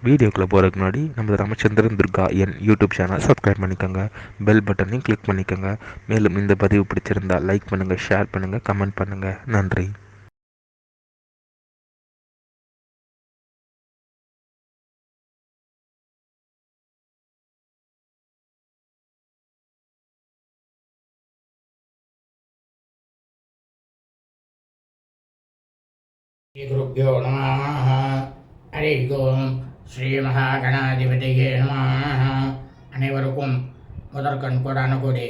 வீடியோக்குள்ளே போகிறதுக்கு முன்னாடி நம்ம ராமச்சந்திரன் துர்கா என் யூடியூப் சேனல் சப்ஸ்கிரைப் பண்ணிக்கோங்க, பெல் பட்டனையும் கிளிக் பண்ணிக்கோங்க. மேலும் இந்த பதிவு பிடிச்சிருந்தால் லைக் பண்ணுங்கள், ஷேர் பண்ணுங்கள், கமெண்ட் பண்ணுங்கள். நன்றி. ஸ்ரீகுருப்யோ நமः. ஹரி ஓம். ஸ்ரீ மகாகணாதிபதியே நமः. அனைவருக்கும் முதற்கண் கோடான கோடி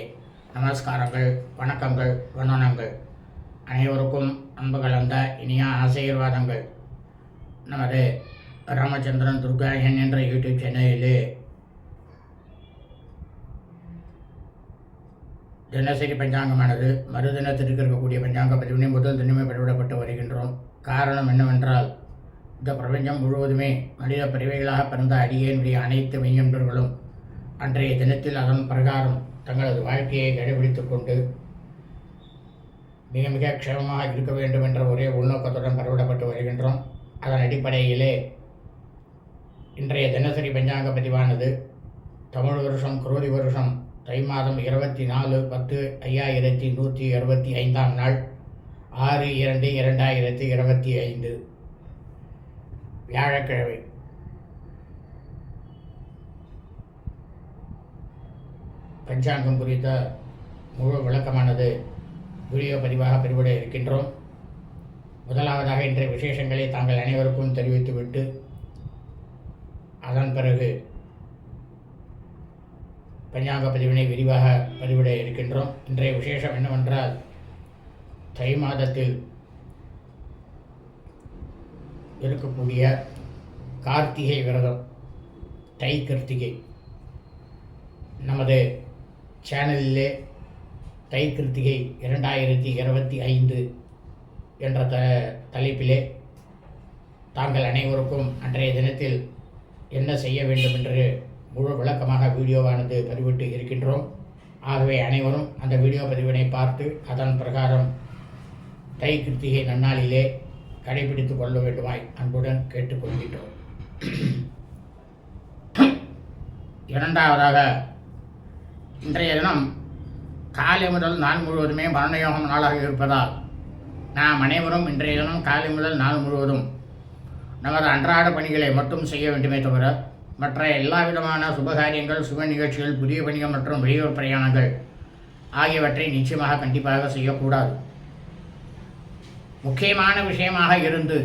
நமஸ்காரங்கள், வணக்கங்கள், வந்தனங்கள். அனைவருக்கும் அன்பு கலந்த இனிய ஆசீர்வாதங்கள். நமது ராமச்சந்திரன் துர்கா என் என்ற யூடியூப் சேனலிலே தினசரி பஞ்சாங்கமானது மறுதினத்திற்கு இருக்கக்கூடிய பஞ்சாங்க பதிவினை முதல் தினமே பதிவிடப்பட்டு வருகின்றோம். காரணம் என்னவென்றால், இந்த பிரபஞ்சம் முழுவதுமே மனித பிறவைகளாக பிறந்த அடியேனுடைய அனைத்து மெய்யன்பர்களும் அன்றைய தினத்தில் அதன் பிரகாரம் தங்களது வாழ்க்கையை கடைபிடித்துக் கொண்டு மிக மிக க்ஷேமமாக இருக்க வேண்டும் என்ற ஒரே உள்நோக்கத்துடன் பதிவிடப்பட்டு வருகின்றோம். அதன் அடிப்படையிலே இன்றைய தினசரி பஞ்சாங்க பதிவானது தமிழ் வருஷம் குரோதி வருஷம் தை மாதம் 24/10/5165 நாள் 6/2/2025 வியாழக்கிழமை. பஞ்சாங்கம் குறித்த முழு விளக்கமானது வீடியோ பதிவாக பதிவிட இருக்கின்றோம். முதலாவதாக இன்றைய விசேஷங்களை தாங்கள் அனைவருக்கும் தெரிவித்துவிட்டு அதன் பிறகு பஞ்சாங்க பதிவினை விரிவாக பதிவிட இருக்கின்றோம். இன்றைய விசேஷம் என்னவென்றால், தை மாதத்தில் இருக்கக்கூடிய கார்த்திகை விரதம், தை கிருத்திகை. நமது சேனலிலே தை கிருத்திகை 2025 என்ற தலைப்பிலே தாங்கள் அனைவருக்கும் அன்றைய தினத்தில் என்ன செய்ய வேண்டும் என்று முழு விளக்கமாக வீடியோவானது பதிவிட்டு இருக்கின்றோம். ஆகவே அனைவரும் அந்த வீடியோ பதிவினை பார்த்து அதன் பிரகாரம் தை கிருத்திகை நன்னாளிலே கடைபிடித்துக் கொள்ள வேண்டுமாய் அன்புடன் கேட்டுக்கொள்கின்றோம். இரண்டாவதாக, இன்றைய தினம் காலை முதல் நாள் முழுவதுமே மரணயோகம் நாளாக இருப்பதால் நாம் அனைவரும் இன்றைய தினம் காலை முதல் நாள் முழுவதும் நமது அன்றாட பணிகளை மட்டும் செய்ய வேண்டுமே தவிர மற்ற எல்லா விதமான சுபகாரியங்கள், சுப நிகழ்ச்சிகள், புதிய பணிகள் மற்றும் வெளியூர் பிரயாணங்கள் ஆகியவற்றை நிச்சயமாக கண்டிப்பாக செய்யக்கூடாது. முக்கியமான விஷயமாக இருந்து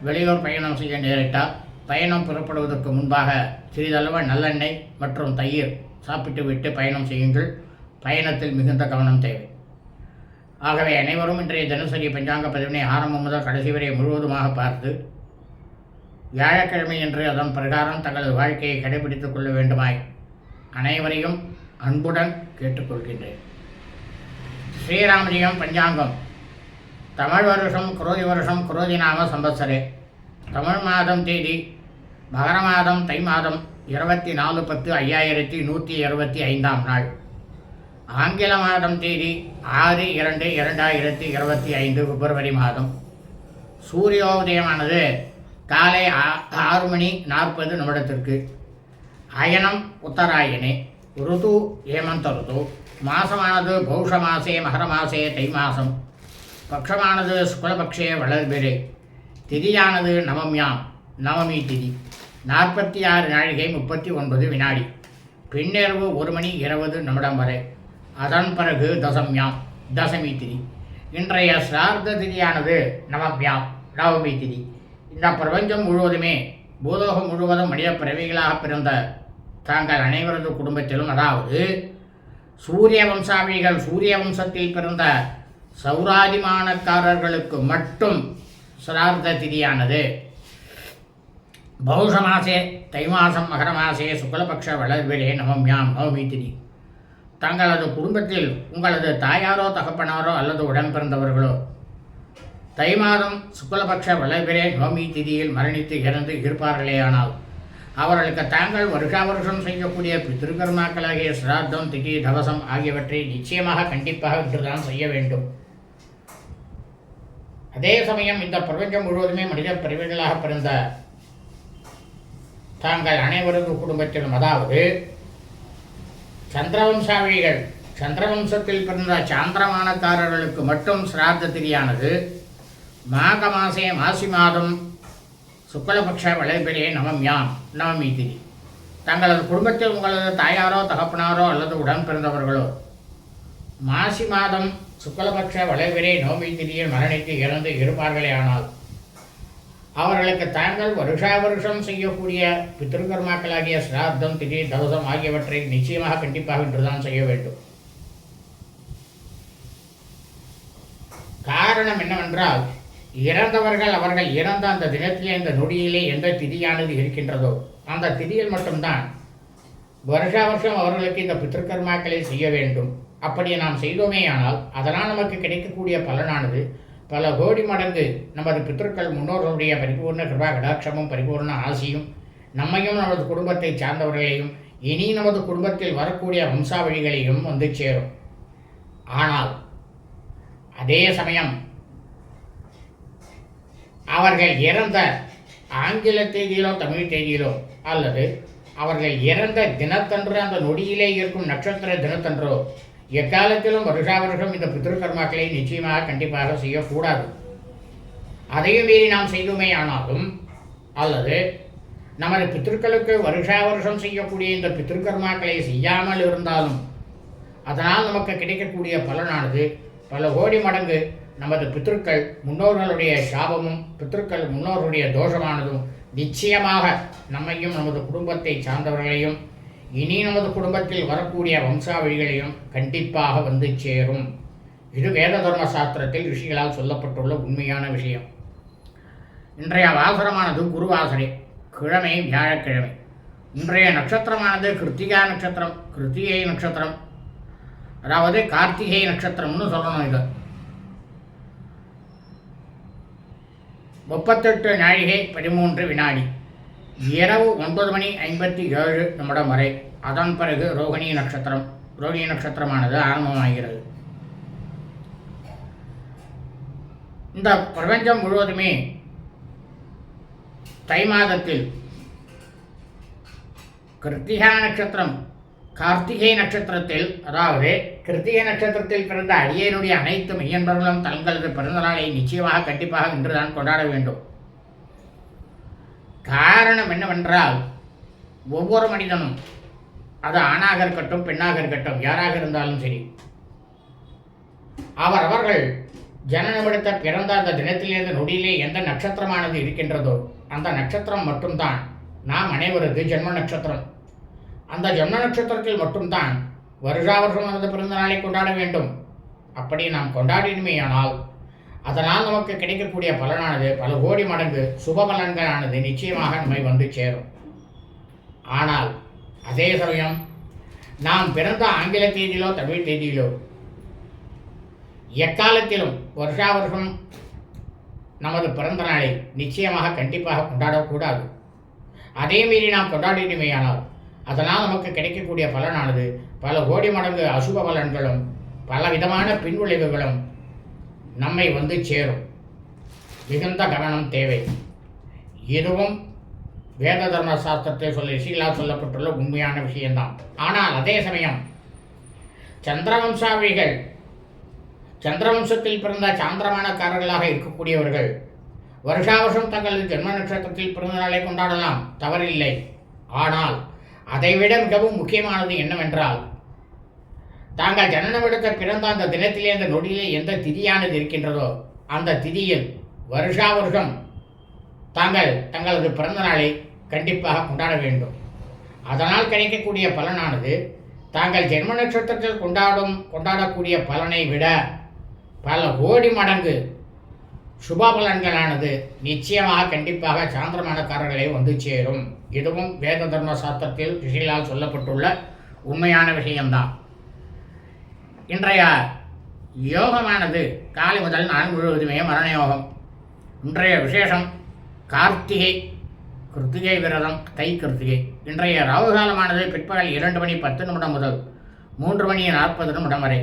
வெளியூர் பயணம் செய்ய நேரிட்டால் பயணம் புறப்படுவதற்கு முன்பாக சிறிதளவு நல்லெண்ணெய் மற்றும் தயிர் சாப்பிட்டு விட்டு பயணம் செய்யுங்கள். பயணத்தில் மிகுந்த கவனம் தேவை. ஆகவே அனைவரும் இன்றைய தினசரி பஞ்சாங்க பதிவினை ஆரம்பம் முதல் கடைசி வரை முழுவதுமாக பார்த்து வியாழக்கிழமை என்று அதன் பிரகாரம் தங்களது வாழ்க்கையை கடைபிடித்துக் கொள்ள வேண்டுமாய் அனைவரையும் அன்புடன் கேட்டுக்கொள்கின்றேன். ஸ்ரீராமஜியம் பஞ்சாங்கம். தமிழ் வருஷம் குரோதி வருஷம் குரோதி நாம சம்பத்சரே. தமிழ் மாதம் தேதி மகர மாதம் தை மாதம் 24/10/5125 நாள். ஆங்கில மாதம் தேதி 6/2/2025 பிப்ரவரி மாதம். சூரியோதயமானது காலை 6:40 அயனம் உத்தராயணே. ருது ஏமந்த ருது. மாசமானது பௌஷ மாசே மகர மாசே தை மாதம். பட்சமானது சுக்லபக்ஷே வளர்பிரே. திதியானது நவம்யாம், நவமி திதி. 46 நாழிகை 39 வினாடி. பின்னிரவு 1:20 வரை. அதன் பிறகு தசம்யாம், தசமி திதி. இன்றைய சிரார்த்த திதியானது நவம்யாம், நவமி திதி. இந்த பிரபஞ்சம் முழுவதுமே, பூலோகம் முழுவதும் மனித பிறவிகளாக பிறந்த தாங்கள் அனைவரது குடும்பத்திலும், அதாவது சூரிய வம்சாவிகள், சூரிய வம்சத்தில் பிறந்த சௌராதிமானக்காரர்களுக்கு மட்டும் சிரார்த்த திதியானது பௌஷ மாசே தை மாசம் மகர மாசே சுக்லபக்ஷ வளர்விலே நவம்யாம், நவமி திதி. தங்களது குடும்பத்தில் உங்களது தாயாரோ தகப்பனாரோ அல்லது உடன் பிறந்தவர்களோ தை மாதம் சுக்லபக்ஷ வளர்பிரே நவமி திதியில் மரணித்து இறந்து இருப்பார்களேயானால் அவர்களுக்கு தாங்கள் வருஷா வருஷம் செய்யக்கூடிய பித்ருகர்மாக்களாகிய சிராத்தம், திதி, தவசம் ஆகியவற்றை நிச்சயமாக கண்டிப்பாக இன்றுதான் செய்ய வேண்டும். அதே சமயம் இந்த பிரபஞ்சம் முழுவதுமே மனித பிரிவுகளாக பிறந்த தாங்கள் அனைவரது குடும்பத்திலும், அதாவது சந்திரவம்சாவளிகள், சந்திரவம்சத்தில் பிறந்த சாந்திரமானக்காரர்களுக்கு மட்டும் சிராத்த திதியானது மாக மாசே மாசி மாதம் சுக்லபக்ஷ வளைபிலே நவமி திதி. தங்களது குடும்பத்தில் உங்களது தாயாரோ தகப்பனாரோ அல்லது உடன் பிறந்தவர்களோ மாசி மாதம் சுக்லபக்ஷ வளைபிலே நவமி திதியில் மரணித்து இறந்து இருப்பார்களே ஆனால் அவர்களுக்கு தாங்கள் வருஷா வருஷம் செய்யக்கூடிய பித்ருகர்மாக்களாகிய சிராத்தம், திதி, தவசம் ஆகியவற்றை நிச்சயமாக கண்டிப்பாக இன்றுதான் செய்ய வேண்டும். காரணம் என்னவென்றால், இறந்தவர்கள் அவர்கள் இறந்த அந்த தினத்திலே, இந்த நொடியிலே எந்த திதியானது இருக்கின்றதோ அந்த திதியில் மட்டும்தான் வருஷா வருஷம் அவர்களுக்கு இந்த பித்ருகர்மாக்களை செய்ய வேண்டும். அப்படி நாம் செய்தோமே ஆனால் அதனால் நமக்கு கிடைக்கக்கூடிய பலனானது பல கோடி மடங்கு நமது பித்ருக்கள் முன்னோர்களுடைய பரிபூர்ண கிருபா கடாட்சமும் பரிபூர்ண ஆசியும் நம்மையும் நமது குடும்பத்தை சார்ந்தவர்களையும் இனி நமது குடும்பத்தில் வரக்கூடிய வம்சாவளிகளையும் வந்து சேரும். ஆனால் அதே சமயம் அவர்கள் இறந்த ஆங்கில தேதியிலோ தமிழ் தேதியிலோ அல்லது அவர்கள் இறந்த தினத்தன்று அந்த நொடியிலே இருக்கும் நட்சத்திர தினத்தன்றோ எக்காலத்திலும் வருஷா வருஷம் இந்த பித்ருகர்மாக்களை நிச்சயமாக கண்டிப்பாக செய்யக்கூடாது. அதையும் மீறி நாம் செய்துமே ஆனாலும் அல்லது நமது பித்ருக்களுக்கு வருஷா வருஷம் செய்யக்கூடிய இந்த பித்ருகர்மாக்களை செய்யாமல் இருந்தாலும் அதனால் நமக்கு கிடைக்கக்கூடிய பலனானது பல கோடி மடங்கு நமது பித்ருக்கள் முன்னோர்களுடைய சாபமும் பித்ருக்கள் முன்னோர்களுடைய தோஷமானதும் நிச்சயமாக நம்மையும் நமது குடும்பத்தை சார்ந்தவர்களையும் இனி நமது குடும்பத்தில் வரக்கூடிய வம்சாவளிகளையும் கண்டிப்பாக வந்து சேரும். இது வேத தர்ம சாஸ்திரத்தில் ரிஷிகளால் சொல்லப்பட்டுள்ள உண்மையான விஷயம். இன்றைய வாசரமானது குருவாசரை, கிழமை வியாழக்கிழமை. இன்றைய நட்சத்திரமானது கிருத்திகா நட்சத்திரம், கிருத்திகை நட்சத்திரம், அதாவது கார்த்திகை நட்சத்திரம்னு சொல்லணும். இது 38 நாழிகை 13 வினாடி, இரவு 9:57 வரை. அதன் பிறகு ரோகிணி நட்சத்திரமானது ஆரம்பமாகிறது. இந்த பிரபஞ்சம் முழுவதுமே தை மாதத்தில் கிருத்திகா நட்சத்திரம், கார்த்திகை நட்சத்திரத்தில், அதாவது கிருத்திகை நட்சத்திரத்தில் பிறந்த அடியனுடைய அனைத்து மெய்யன்பர்களும் தங்களது பிறந்த நாளை நிச்சயமாக கண்டிப்பாக இன்றுதான் கொண்டாட வேண்டும். காரணம் என்னவென்றால், ஒவ்வொரு மனிதனும், அது ஆணாக இருக்கட்டும் பெண்ணாக இருக்கட்டும் யாராக இருந்தாலும் சரி, அவர்கள் ஜனனமெடுத்த பிறந்த அந்த தினத்திலிருந்து நொடியிலே எந்த நட்சத்திரமானது இருக்கின்றதோ அந்த நட்சத்திரம் மட்டும்தான் நாம் அனைவரது ஜென்ம நட்சத்திரம். அந்த ஜென்ம நட்சத்திரத்தில் மட்டும்தான் வருஷா வருஷம் நமது பிறந்த நாளை கொண்டாட வேண்டும். அப்படி நாம் கொண்டாடினுமேயானால் அதனால் நமக்கு கிடைக்கக்கூடிய பலனானது பல கோடி மடங்கு சுப பலன்களானது நிச்சயமாக நம்மை வந்து சேரும். ஆனால் அதே சமயம் நாம் பிறந்த ஆங்கில தேதியிலோ தமிழ் தேதியிலோ எக்காலத்திலும் வருஷா வருஷம் நமது பிறந்த நாளை நிச்சயமாக கண்டிப்பாக கொண்டாடக்கூடாது. அதே மீறி நாம் கொண்டாடினுமேயானால் அதனால் நமக்கு கிடைக்கக்கூடிய பலனானது பல கோடி மடங்கு அசுப பலன்களும் பல விதமான பின்விளைவுகளும் நம்மை வந்து சேரும். மிகுந்த கவனம் தேவை. இதுவும் வேத தர்ம சாஸ்திரத்தில் ரிஷிகளால் சொல்லப்பட்டுள்ள உண்மையான விஷயம்தான். ஆனால் அதே சமயம் சந்திரவம்சாவளிகள், சந்திரவம்சத்தில் பிறந்த சாந்திரமானக்காரர்களாக இருக்கக்கூடியவர்கள் வருஷா வருஷம் தங்களது ஜென்ம நட்சத்திரத்தில் பிறந்த நாளை கொண்டாடலாம், தவறில்லை. ஆனால் அதைவிட மிகவும் முக்கியமானது என்னவென்றால், தாங்கள் ஜனனமெடுத்த பிறந்த அந்த தினத்திலே அந்த நொடியிலே எந்த திதியானது இருக்கின்றதோ அந்த திதியில் வருஷா வருஷம் தங்களது பிறந்த நாளை கண்டிப்பாக கொண்டாட வேண்டும். அதனால் கிடைக்கக்கூடிய பலனானது தாங்கள் ஜென்ம நட்சத்திரத்தில் கொண்டாடக்கூடிய பலனை விட பல கோடி மடங்கு சுப பலன்களானது நிச்சயமாக கண்டிப்பாக சாந்திரமானக்காரர்களை வந்து சேரும். இதுவும் வேத தர்ம சாஸ்திரத்தில் ரிஷிகளால் சொல்லப்பட்டுள்ள உண்மையான விஷயம்தான். இன்றைய யோகமானது காலை முதல் நாள் முழுவதுமே மரண யோகம். இன்றைய விசேஷம் கிருத்திகை விரதம், தை கிருத்திகை. இன்றைய ராகுகாலமானது பிற்பகல் 2:10 முதல் 3:40 வரை.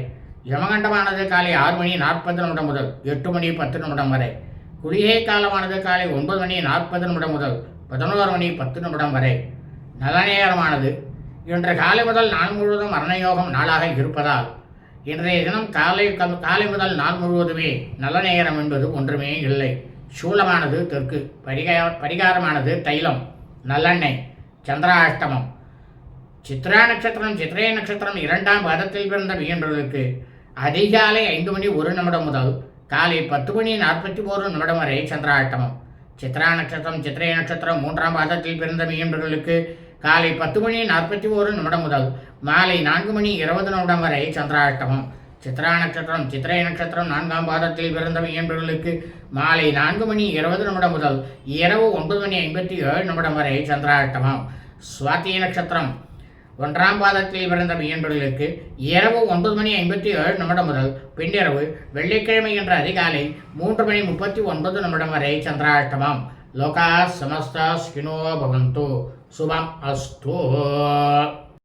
யமகண்டமானது காலை 6:40 முதல் 8:10 வரை. குளிகை காலமானது காலை 9:40 முதல் 11 மணி 10 நிமிடம் வரை. நல்ல நேரமானது இன்று காலை முதல் நாள் முழுவதும் மரணயோகம் நாளாக இருப்பதால் இன்றைய தினம் காலை முதல் நாள் முழுவதுமே நல்ல நேரம் என்பது ஒன்றுமே இல்லை. சூலமானது தெற்கு, பரிகாரமானது தைலம், நல்லெண்ணெய், சந்திராஷ்டமம். சித்ரா நட்சத்திரம், சித்திரை நட்சத்திரம் 2ஆம் பாதத்தில் பிறந்த மீனவர்களுக்கு அதிகாலை 5 மணி 1 நிமிடம் முதல் காலை 10 மணி 41 நிமிடம் வரை சந்திராஷ்டமம். சித்ரா நட்சத்திரம், சித்திரை நட்சத்திரம் 3ஆம் பாதத்தில் பிறந்த மீனவர்களுக்கு காலை 10 மணி 41 நிமிடம் முதல் மாலை 4 மணி 20 நிமிடம் வரை சந்திராஷ்டமம். சித்ரா நட்சத்திரம், சித்திரை நட்சத்திரம் 4ஆம் பாதத்தில் பிறந்த மீனவர்களுக்கு மாலை 4 மணி 20 நிமிடம் முதல் இரவு 9 மணி 57 நிமிடம் வரை சந்திராஷ்டமம். சுவாதி நட்சத்திரம் 1ஆம் பாதத்தில் பிறந்த மீனவர்களுக்கு இரவு 9 மணி 57 நிமிடம் முதல் பின்னிரவு வெள்ளிக்கிழமை என்ற அதிகாலை 3 மணி 39 நிமிடம் வரை சந்திராஷ்டமம். லோகா சமஸ்தா ஸ்கினோ பவந்து. சுபம் அஸ்து.